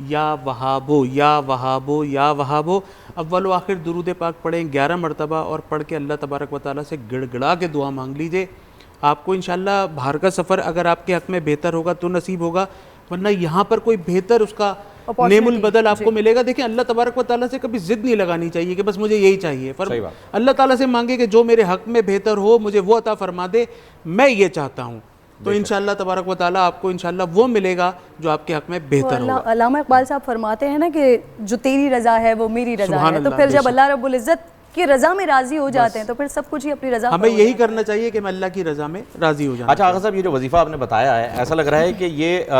D: یا وہابو یا وہابو یا وہابو. اول و آخر درود پاک پڑھیں 11 مرتبہ، اور پڑھ کے اللہ تبارک و تعالیٰ سے گڑ گڑا کے دعا مانگ لیجئے. آپ کو انشاءاللہ باہر کا سفر اگر آپ کے حق میں بہتر ہوگا تو نصیب ہوگا، ورنہ یہاں پر کوئی بہتر اس کا نعم البدل آپ کو ملے گا. دیکھیں اللہ تبارک و تعالیٰ سے کبھی ضد نہیں لگانی چاہیے کہ بس مجھے یہی چاہیے. اللہ تعالیٰ سے مانگے کہ جو میرے حق میں بہتر ہو مجھے وہ عطا فرما دے، میں یہ چاہتا ہوں، تو انشاءاللہ تبارک و تعالیٰ آپ کو انشاءاللہ وہ ملے گا جو آپ کے حق میں بہتر ہوگا.
B: علامہ اقبال صاحب فرماتے ہیں نا کہ جو تیری رضا ہے وہ میری رضا ہے، تو پھر جب اللہ رب العزت کی رضا میں راضی ہو جاتے ہیں تو پھر سب کچھ ہی اپنی رضا.
D: ہمیں یہی کرنا چاہیے کہ میں اللہ کی رضا میں راضی ہو جاؤں.
A: اچھا آغا صاحب، یہ جو وظیفہ آپ نے بتایا ہے ایسا لگ رہا ہے کہ یہ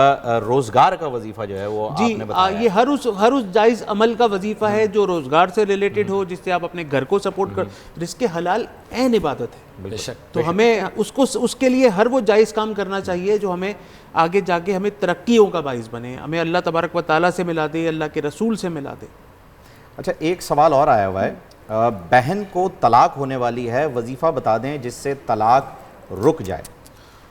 A: روزگار کا وظیفہ جو ہے وہ
D: جی
A: آپ نے بتایا.
D: یہ ہر اس جائز عمل کا وظیفہ ہے جو روزگار سے ریلیٹڈ ہو، جس سے آپ اپنے گھر کو سپورٹ کر. رزق حلال عین عبادت ہے،
C: بے شک.
D: تو ہمیں اس کے لیے ہر وہ جائز کام کرنا چاہیے جو ہمیں آگے جا کے ہمیں ترقیوں کا باعث بنے، ہمیں اللہ تبارک و تعالیٰ سے ملا دے، اللہ کے رسول سے ملا دے.
A: اچھا ایک سوال اور آیا ہوا ہے، بہن کو طلاق ہونے والی ہے، وظیفہ بتا دیں جس سے طلاق رک جائے.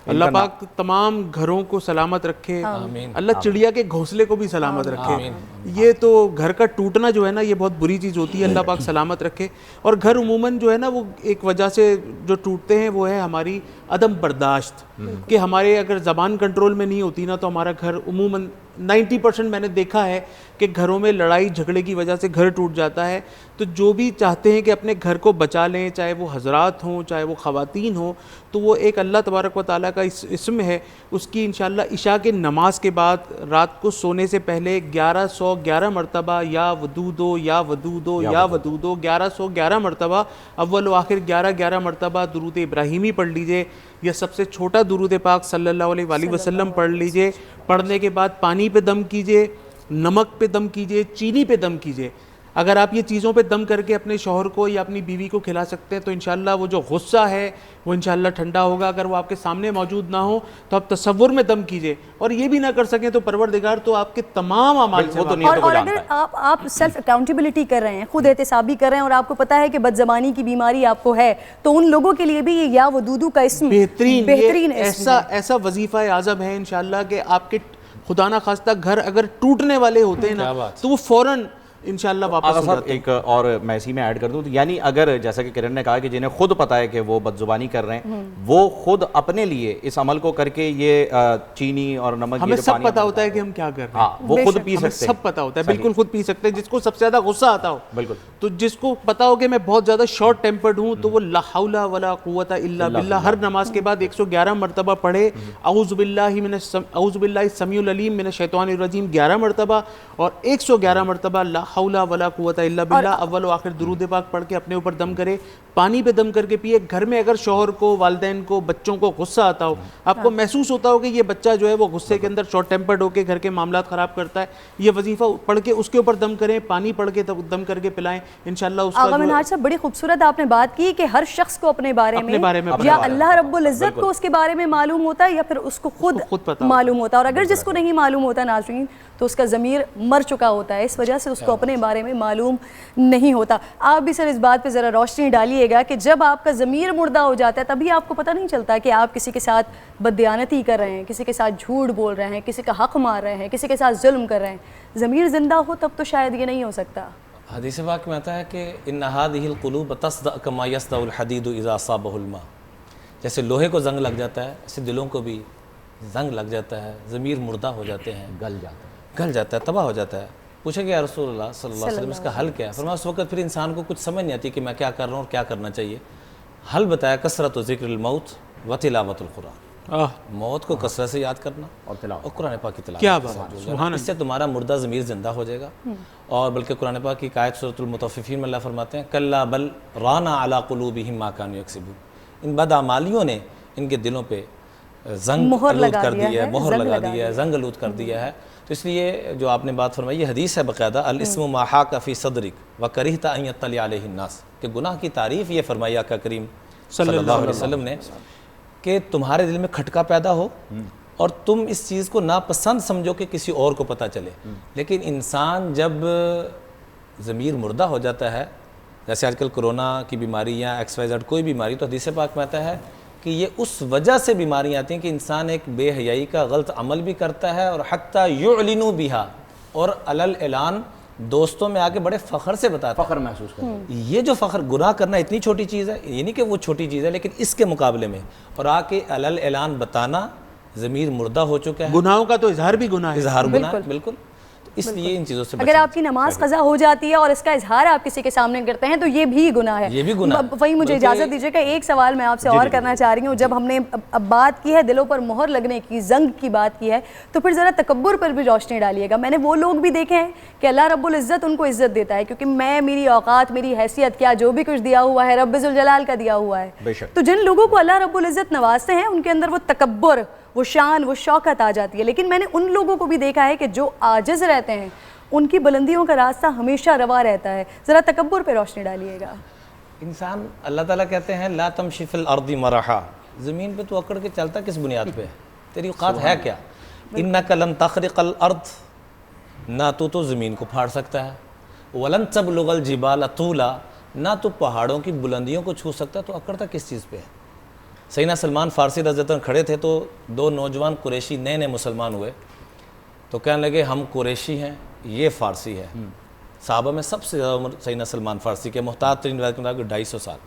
D: اللہ پاک تمام گھروں کو سلامت رکھے، اللہ چڑیا کے گھونسلے کو بھی سلامت رکھے. یہ تو گھر کا ٹوٹنا جو ہے نا یہ بہت بری چیز ہوتی ہے، اللہ پاک سلامت رکھے. اور گھر عموماً جو ہے نا وہ ایک وجہ سے جو ٹوٹتے ہیں وہ ہے ہماری عدم برداشت، کہ ہمارے اگر زبان کنٹرول میں نہیں ہوتی نا تو ہمارا گھر عموماً 90% میں نے دیکھا ہے کہ گھروں میں لڑائی جھگڑے کی وجہ سے گھر ٹوٹ جاتا ہے. تو جو بھی چاہتے ہیں کہ اپنے گھر کو بچا لیں، چاہے وہ حضرات ہوں چاہے وہ خواتین ہوں، تو وہ ایک اللہ تبارک و تعالیٰ کا اسم ہے، اس کی انشاءاللہ عشاء کے نماز کے بعد رات کو سونے سے پہلے 1111 مرتبہ یا ودودو یا ودودو یا ودودو 1111 مرتبہ اول و آخر 11 مرتبہ درود ابراہیمی پڑھ لیجئے، یا سب سے چھوٹا درود پاک صلی اللہ علیہ وآلہ وسلم پڑھ لیجئے. پڑھنے کے بعد پانی پہ دم کیجئے، نمک پہ دم کیجئے، چینی پہ دم کیجئے. اگر آپ یہ چیزوں پہ دم کر کے اپنے شوہر کو یا اپنی بیوی کو کھلا سکتے ہیں تو انشاءاللہ وہ جو غصہ ہے وہ انشاءاللہ ٹھنڈا ہوگا. اگر وہ آپ کے سامنے موجود نہ ہو تو آپ تصور میں دم کیجئے، اور یہ بھی نہ کر سکیں تو پروردگار تو آپ کے تمام اعمال سے
B: اور اگر آپ سیلف اکاؤنٹیبلٹی کر رہے ہیں، خود احتسابی کر رہے ہیں، اور آپ کو پتہ ہے کہ بد زبانی کی بیماری آپ کو ہے، تو ان لوگوں کے لیے بھی یہ یا ودودو کا اسم بہترین
D: ایسا وظیفہ اعظم ہے انشاءاللہ کہ آپ کے خدا نہ خواستہ گھر اگر ٹوٹنے والے ہوتے ہیں نا تو وہ فوراً انشاءاللہ واپس ہو جاتے ہیں.
A: ایک اور میں اسی میں ایڈ کر دوں، یعنی اگر جیسا کہ کرن نے کہا کہ جنہیں خود پتہ ہے کہ وہ بدزبانی کر رہے ہیں وہ خود اپنے لیے اس عمل کو کر کے یہ چینی اور نمک،
D: ہمیں سب پتہ ہوتا ہے کہ ہم کیا کر رہے ہیں،
A: وہ خود پی سکتے ہیں،
D: سب پتہ ہوتا ہے، بالکل خود پی سکتے ہیں. جس کو سب سے زیادہ غصہ آتا ہو،
A: بالکل،
D: تو جس کو پتہ ہو کہ میں بہت زیادہ شارٹ ٹیمپرڈ ہوں، تو وہ لا حول ولا قوت الا باللہ ہر نماز کے بعد 111 مرتبہ پڑھے. اعوذ باللہ السمیع العلیم من الشیطان الرجیم 11 مرتبہ، اور 111 مرتبہ لا حول ولا قوت الا باللہ اول و آخر درود پاک پڑھ کے اپنے اوپر دم کرے. پانی پہ دم کر کے پیے. گھر میں اگر شوہر کو، والدین کو، بچوں کو غصہ آتا ہو، آپ کو محسوس ہوتا ہو کہ یہ بچہ جو ہے وہ غصے کے اندر شارٹ ٹیمپرڈ ہو کے گھر کے معاملات خراب کرتا ہے، یہ وظیفہ پڑھ کے اس کے اوپر دم کریں، پانی پڑھ کے دم کر کے پلائیں انشاءاللہ. اس
B: آغا منہاج صاحب بڑی خوبصورت آپ نے بات کی کہ ہر شخص کو اپنے بارے میں یا اللہ رب العزت کو اس کے بارے میں معلوم ہوتا ہے یا پھر اس کو خود معلوم ہوتا ہے. اور اگر جس کو نہیں معلوم ہوتا ناظرین تو اس کا ضمیر مر چکا ہوتا ہے، اس وجہ سے اس کو اپنے بارے میں معلوم نہیں ہوتا. آپ بھی سر اس بات پہ ذرا روشنی ڈالیے گا کہ جب آپ کا ضمیر مردہ ہو جاتا ہے تبھی آپ کو پتہ نہیں چلتا کہ آپ کسی کے ساتھ بددیانتی کر رہے ہیں، کسی کے ساتھ جھوٹ بول رہے ہیں، کسی کا حق مار رہے ہیں، کسی کے ساتھ ظلم کر رہے ہیں. ضمیر زندہ ہو تب تو شاید یہ نہیں ہو سکتا.
C: حدیث پاک میں آتا ہے کہ ان هذه القلوب تصدأ كما يصدأ الحديد اذا اصابه الماء. جیسے لوہے کو زنگ لگ جاتا ہے ایسے دلوں کو بھی زنگ لگ جاتا ہے، ضمیر مردہ ہو جاتے ہیں، گل جاتا ہے، تباہ ہو جاتا ہے. پوچھا کہ یا رسول اللہ صلی اللہ علیہ وسلم اس کا حل کیا ہے؟ فرمایا اس وقت پھر انسان کو کچھ سمجھ نہیں آتی کہ میں کیا کر رہا ہوں اور کیا کرنا چاہیے. حل بتایا کثرت ذکر الموت و تلاوت القرآن. موت کو کثرت سے یاد کرنا اور قرآن پاک کی تلاوت. کیا بات، اس سے تمہارا مردہ ضمیر زندہ ہو جائے گا. اور بلکہ قرآن پاک کی آیت سورۃ المطففین میں اللہ فرماتے ہیں کلا بل رانا علی قلوبہم ما کانوا یکسبون. ان بدعمالیوں نے ان کے دلوں پہ زنگ
B: مہر
C: آلود
B: لگا
C: کر
B: دیا
C: دیا ہے،
B: ہے،
C: مہر
B: زنگ
C: لگا
B: لگا
C: دیا ہے، زنگ آلود کر دیا ہے. تو اس لیے جو آپ نے بات فرمائی یہ حدیث ہے باقاعدہ، الاسم ما حاک فی صدرک وکرہت ان یطلع علیہ الناس، کہ گناہ کی تعریف یہ فرمائی آقا کریم صلی اللہ علیہ وسلم نے کہ تمہارے دل میں کھٹکا پیدا ہو اور تم اس چیز کو ناپسند سمجھو کہ کسی اور کو پتہ چلے. لیکن انسان جب ضمیر مردہ ہو جاتا ہے، جیسے آج کل کرونا کی بیماری یا XYZ کوئی بیماری، تو حدیث پاک میں آتا ہے کہ یہ اس وجہ سے بیماریاں آتی ہیں کہ انسان ایک بے حیائی کا غلط عمل بھی کرتا ہے اور حتیٰ یعلنوا بہا، اور علل اعلان دوستوں میں آ کے بڑے فخر سے بتاتا ہے.
A: فخر محسوس کرتے ہیں.
C: یہ جو فخر، گناہ کرنا اتنی چھوٹی چیز ہے، یہ نہیں کہ وہ چھوٹی چیز ہے، لیکن اس کے مقابلے میں اور آ کے علل اعلان بتانا ضمیر مردہ ہو چکا ہے،
D: گناہوں کا تو اظہار بھی گناہ ہے.
C: اظہار گناہ ہے. بالکل. تو اس لیے ان چیزوں سے
B: اگر آپ کی نماز قضا ہو جاتی ہے اور اس کا اظہار آپ کسی کے سامنے کرتے ہیں تو یہ بھی گناہ ہے.
C: یہ بھی گناہ ہے.
B: وہی مجھے اجازت دیجیے کہ ایک سوال میں آپ سے اور کرنا چاہ رہی ہوں. جب ہم نے اب بات کی ہے دلوں پر مہر لگنے کی، زنگ کی بات کی ہے، تو پھر ذرا تکبر پر بھی روشنی ڈالیے گا. میں نے وہ لوگ بھی دیکھے ہیں کہ اللہ رب العزت ان کو عزت دیتا ہے کیونکہ میری اوقات، میری حیثیت، کیا جو بھی کچھ دیا ہوا ہے رب ذوالجلال کا دیا ہوا ہے. تو جن لوگوں کو اللہ رب العزت نوازتے ہیں ان کے اندر وہ تکبر، وہ شان، وہ شوکت آ جاتی ہے. لیکن میں نے ان لوگوں کو بھی دیکھا ہے کہ جو عاجز رہتے ہیں ان کی بلندیوں کا راستہ ہمیشہ روا رہتا ہے. ذرا تکبر پہ روشنی ڈالیے گا.
C: انسان، اللہ تعالیٰ کہتے ہیں لا تمشی فی الارض مرحا، زمین پہ تو اکڑ کے چلتا کس بنیاد پہ؟ تیری اوقات ہے کیا؟ انک لن تخرق الارض، نہ تو زمین کو پھاڑ سکتا ہے، ولن تبلغ الجبال طولا، نہ تو پہاڑوں کی بلندیوں کو چھو سکتا، تو اکڑتا کس چیز پہ ہے؟ سیدنا سلمان فارسی رضی اللہ عنہ کھڑے تھے تو دو نوجوان قریشی نئے مسلمان ہوئے تو کہنے لگے ہم قریشی ہیں، یہ فارسی ہے. صحابہ میں سب سے زیادہ عمر سیدنا سلمان فارسی کے، محتاط ترین روایت میں 250 سال.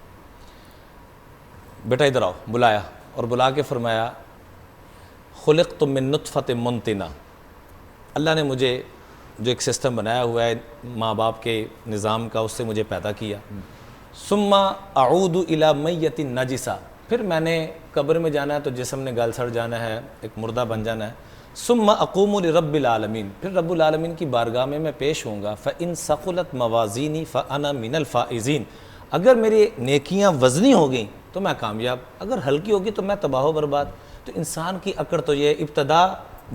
C: بیٹا ادھر آؤ، بلایا اور بلا کے فرمایا خلقت من نطفۃ منتنہ، اللہ نے مجھے جو ایک سسٹم بنایا ہوا ہے ماں باپ کے نظام کا، اس سے مجھے پیدا کیا. ثم اعود الی میت نجسہ، پھر میں نے قبر میں جانا ہے تو جسم نے گل سڑ جانا ہے، ایک مردہ بن جانا ہے. ثم اقوم لرب العالمین، پھر رب العالمین کی بارگاہ میں پیش ہوں گا. فإن ثقلت موازینی فأنا من الفائزین، اگر میری نیکیاں وزنی ہو گئیں تو میں کامیاب، اگر ہلکی ہوگی تو میں تباہ و برباد. تو انسان کی اکڑ تو یہ، ابتدا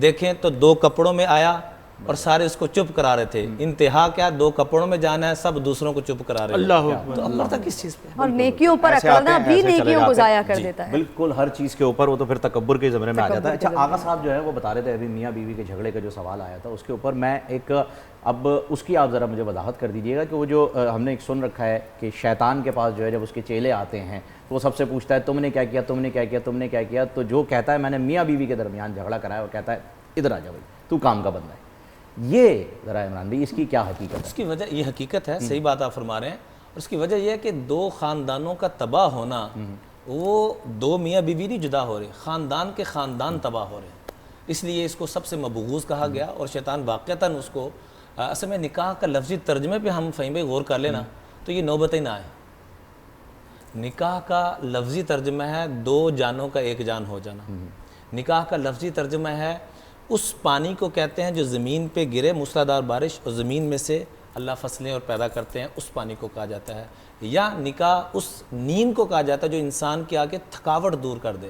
C: دیکھیں تو 2 کپڑوں میں آیا اور سارے اس کو چپ کرا رہے تھے، انتہا کیا 2 کپڑوں میں جانا ہے، سب دوسروں کو چپ کرا رہے ہیں.
D: اللہ اکبر.
C: تو اللہ تک کس چیز پہ؟
B: اور نیکیوں پر اکڑنا بھی نیکیوں کو ضائع کر دیتا ہے.
A: بالکل ہر چیز کے اوپر وہ تو پھر تکبر کے زمرے میں آ جاتا ہے. اچھا آغا صاحب جو ہے وہ بتا رہے تھے ابھی میاں بیوی کے جھگڑے کا جو سوال آیا تھا اس کے اوپر میں ایک، اب اس کی آپ ذرا مجھے وضاحت کر دیجیے گا کہ وہ جو ہم نے ایک سن رکھا ہے کہ شیطان کے پاس جو ہے جب اس کے چیلے آتے ہیں تو وہ سب سے پوچھتا ہے تم نے کیا کیا، تم نے کیا کیا، تم نے کیا کیا. تو جو کہتا ہے میں نے میاں بیوی کے درمیان جھگڑا کرایا، وہ کہتا ہے ادھر آ جا بھائی تو کام کا بندہ ہے. یہ ذرا عمران بھائی اس کی کیا حقیقت ہے؟
C: اس کی وجہ یہ حقیقت ہے، صحیح بات آپ فرما رہے ہیں. اور اس کی وجہ یہ ہے کہ 2 خاندانوں کا تباہ ہونا، وہ 2 میاں بیوی نہیں جدا ہو رہے، خاندان کے خاندان تباہ ہو رہے ہیں. اس لیے اس کو سب سے مبغوض کہا گیا. اور شیطان واقعتاً اس کو، اصل میں نکاح کا لفظی ترجمے پہ ہم فہیم غور کر لینا تو یہ نوبت ہی نہ آئے. نکاح کا لفظی ترجمہ ہے 2 جانوں کا ایک جان ہو جانا. نکاح کا لفظی ترجمہ ہے اس پانی کو کہتے ہیں جو زمین پہ گرے، موسلادھار بارش اور زمین میں سے اللہ فصلیں اور پیدا کرتے ہیں، اس پانی کو کہا جاتا ہے. یا نکاح اس نیند کو کہا جاتا ہے جو انسان کے آگے تھکاوٹ دور کر دے.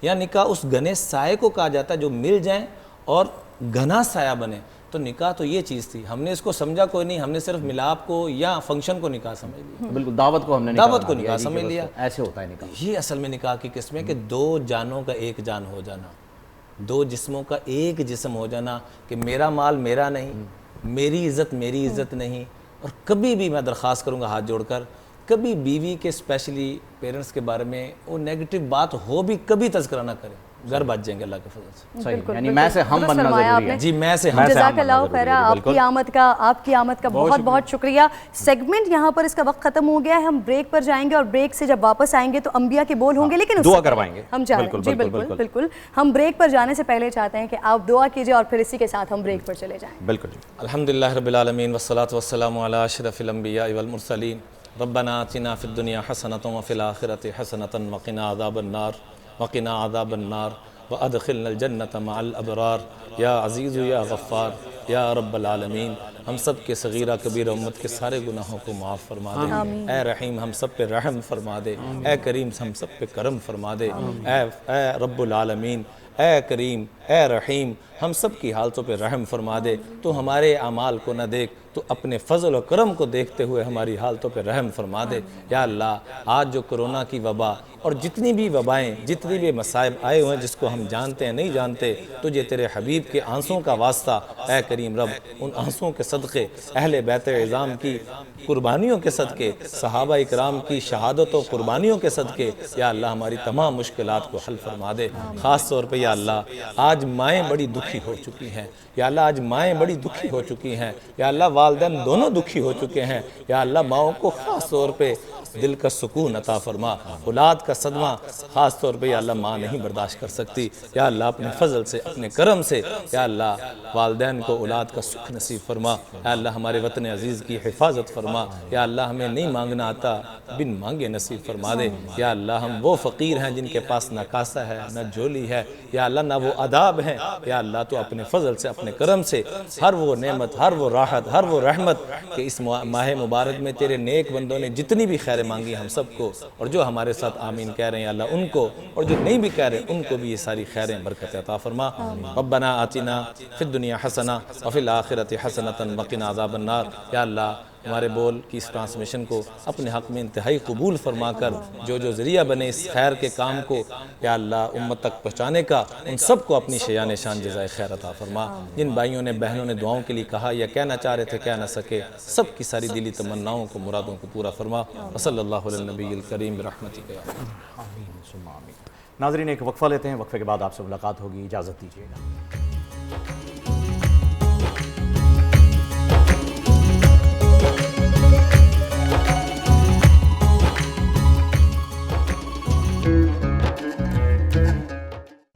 C: یا نکاح اس گھنے سائے کو کہا جاتا ہے جو مل جائیں اور گھنا سایہ بنے. تو نکاح تو یہ چیز تھی، ہم نے اس کو سمجھا کوئی نہیں، ہم نے صرف ملاپ کو یا فنکشن کو نکاح سمجھ لیا.
A: بالکل دعوت کو ہم نے
C: دعوت کو نکاح سمجھ لیا.
A: ایسے ہوتا ہے نکاح.
C: یہ اصل میں نکاح کی قسم ہے کہ 2 جانوں کا ایک جان ہو جانا، 2 جسموں کا ایک جسم ہو جانا کہ میرا مال میرا نہیں، میری عزت میری عزت نہیں. اور کبھی بھی میں درخواست کروں گا ہاتھ جوڑ کر، کبھی بیوی کے اسپیشلی پیرنٹس کے بارے میں وہ نیگیٹو بات ہو بھی کبھی تذکرہ نہ کریں، گھر بچ جائیں گے اللہ کے فضل سے.
A: صحیح، یعنی میں سے ہم بننا ضروری ہے.
C: جی میں سے ہم.
B: جزاک اللہ خیر. آپ کی آمد کا بہت بہت شکریہ. سیگمنٹ یہاں پر اس کا وقت ختم ہو گیا ہے. ہم بریک پر جائیں گے اور بریک سے جب واپس آئیں گے تو انبیاء کے بول ہوں گے، لیکن
A: دعا کروائیں گے
B: ہم چاہیں جی بالکل. ہم بریک پر جانے سے پہلے چاہتے ہیں کہ آپ دعا کیجئے اور پھر اسی کے ساتھ ہم بریک پر چلے جائیں.
A: بالکل.
C: الحمدللہ رب العالمین والصلاة والسلام علی اشرف الانبیاء والمرسلین. ربنا آتنا فی الدنیا حسنۃ وفی الآخرۃ حسنۃ وقنا عذاب النار وقنا عذاب النار وادخلنا الجنة مع الابرار یا عزیز یا غفار یا رب العالمین ہم سب کے صغیرہ کبیرہ امت کے سارے گناہوں کو معاف فرما دے، اے رحیم ہم سب پہ رحم فرما دے، اے کریم ہم سب پہ کرم فرما دے، اے رب العالمین، اے کریم، اے رحیم ہم سب کی حالتوں پہ رحم فرما دے، تو ہمارے اعمال کو نہ دیکھ، تو اپنے فضل و کرم کو دیکھتے ہوئے ہماری حالتوں پہ رحم فرما دے۔ یا اللہ آج جو کرونا کی وبا اور جتنی بھی وبائیں، جتنی بھی مصائب آئے ہوئے ہیں جس کو ہم جانتے ہیں نہیں جانتے، تجھے تیرے حبیب کے آنسوں کا واسطہ اے کریم رب ان آنسوں کے صدقے، اہل بیت عظام کی قربانیوں کے صدقے، صحابہ اکرام کی شہادت و قربانیوں کے صدقے یا اللہ ہماری تمام مشکلات کو حل فرما دے۔ خاص طور پہ یا اللہ آج مائیں بڑی دکھی ہو چکی ہیں، یا اللہ آج مائیں بڑی دکھی ہو چکی ہیں، یا اللہ والدین دونوں دکھی ہو چکے ہیں، یا اللہ ماؤں کو خاص طور پہ دل کا سکون عطا فرما، اولاد کا صدمہ خاص طور پہ یا اللہ ماں نہیں برداشت کر سکتی، یا اللہ اپنے فضل سے اپنے کرم سے یا اللہ والدین کو اولاد کا سکھ نصیب فرما، یا اللہ ہمارے وطن عزیز کی حفاظت فرما، یا اللہ ہمیں نہیں مانگنا آتا بن مانگے نصیب فرما دے، یا اللہ ہم وہ فقیر ہیں جن کے پاس نہ کاسہ ہے نہ جھولی ہے، یا اللہ نہ وہ عذاب ہیں، یا اللہ تو اپنے فضل سے اپنے کرم سے ہر وہ نعمت، ہر وہ راحت، ہر وہ رحمت کہ اس ماہ مبارک میں تیرے نیک بندوں نے جتنی بھی خیر مانگی ہم سب کو، اور جو ہمارے ساتھ آمین کہہ رہے ہیں اللہ ان کو، اور جو نہیں بھی کہہ رہے ان کو بھی یہ ساری خیریں برکت عطا فرما۔ ربنا آتنا فی الدنیا حسنہ وفی الآخرۃ حسنۃ وقنا عذاب النار۔ یا اللہ ہمارے بول کی اس ٹرانسمیشن کو اپنے حق میں انتہائی قبول فرما کر جو ذریعہ بنے اس خیر کے کام کو یا اللہ امت تک پہنچانے کا، ان سب کو اپنی شیان شان جزائے خیر عطا فرما۔ جن بھائیوں نے بہنوں نے دعاؤں کے لیے کہا یا کہنا چاہ رہے تھے کہہ نہ سکے، سب کی ساری دلی تمناؤں کو مرادوں کو پورا فرما۔ وصلی اللہ علی النبی الکریم برحمتک یا
A: آمین ثم آمین۔ ناظرین ایک وقفہ لیتے ہیں، وقفے کے بعد آپ سے ملاقات ہوگی، اجازت دیجیے گا۔